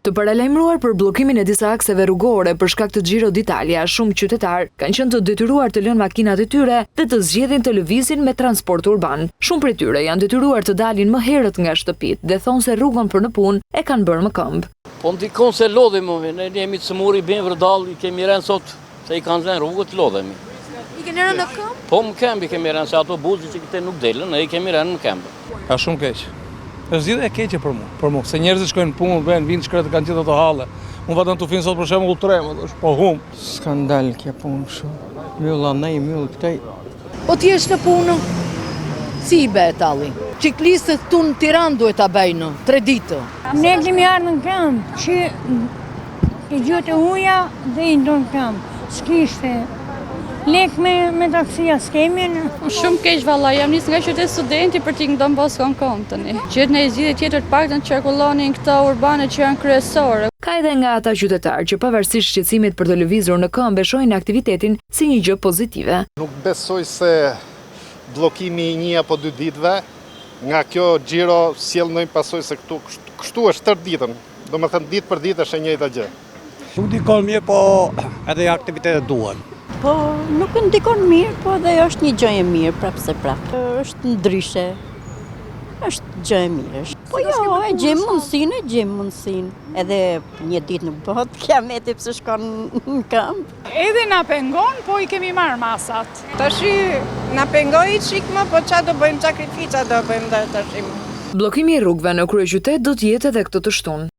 Të paralajmëruar për bllokimin e disa akseve rrugore për shkak të Giro d'Italia, shumë qytetar kanë qenë të detyruar të lënë makinat e tyre dhe të zgjedhin të lëvizin me transport urban. Shumë prej tyre janë detyruar të dalin më herët nga shtëpit dhe thonë se rrugën për në punë e kanë bërë më këmbë. Po ndikon se lodhemi, ne jemi të smur i bën vërdall, i kemi rënë sot se i kanë dhënë rrugët, lodhemi. I keni rënë në këmbë? Po më këmbë i kemi rënë se ato buzët që këte nuk delën, ne i kemi rënë në këmbë. Ka shumë keq. Është zgjidhje e keqe për mua, se njerëzit shkojnë në punë, vinë shkret kanë gjithë ato halle. Unë vetëm të finë sot për shembull trem, është po hum. Skandal kjo punë shumë. Mylla nej, myll këtej. Po ti është në punë? Si i be talli? Ciklistët tu në Tiranë duhet ta bëjnë 3 ditë. Ne kemi ardhur në këmbë, që i gjotë uja dhe i ndonë këmbë. S'kishte lek me taksia, s'kemi në... Shumë keq valla, jam nisë nga qytet studenti për t'i ndonë Boskon kom tani. Gjithë në i zgjidhje tjetër të paktën të qarkullonin këta urbane që janë kryesore. Ka edhe nga ata qytetarë që pavarësisht shqetësimit për të lëvizur në këmbë shohin aktivitetin si një gjë pozitive. Nuk besoj se bllokimi i 1 apo 2 ditëve nga kjo Giro sjell ndonjë pasojë se kështu është tërë ditën. Domethënë ditë për ditë është e njëjta gjë. Nuk ndikon mirë, po edhe aktivitetet duhen. Po nuk ndikon mirë, po dhe është një gjë e mirë prapë se prapë. Është ndryshe. Është gjë e mirë. Po jo, e gjem mundësinë. Edhe një ditë nuk bëhet kiameti pse shkon në këmbë. Edhe na pengon, po i kemi marrë masat. Tashi na pengoi çik më, po çfarë do bëjmë, sakrifica do bëjmë tash. Bllokimi i rrugëve në kryeqytet do të jetë edhe këtë të shtunë.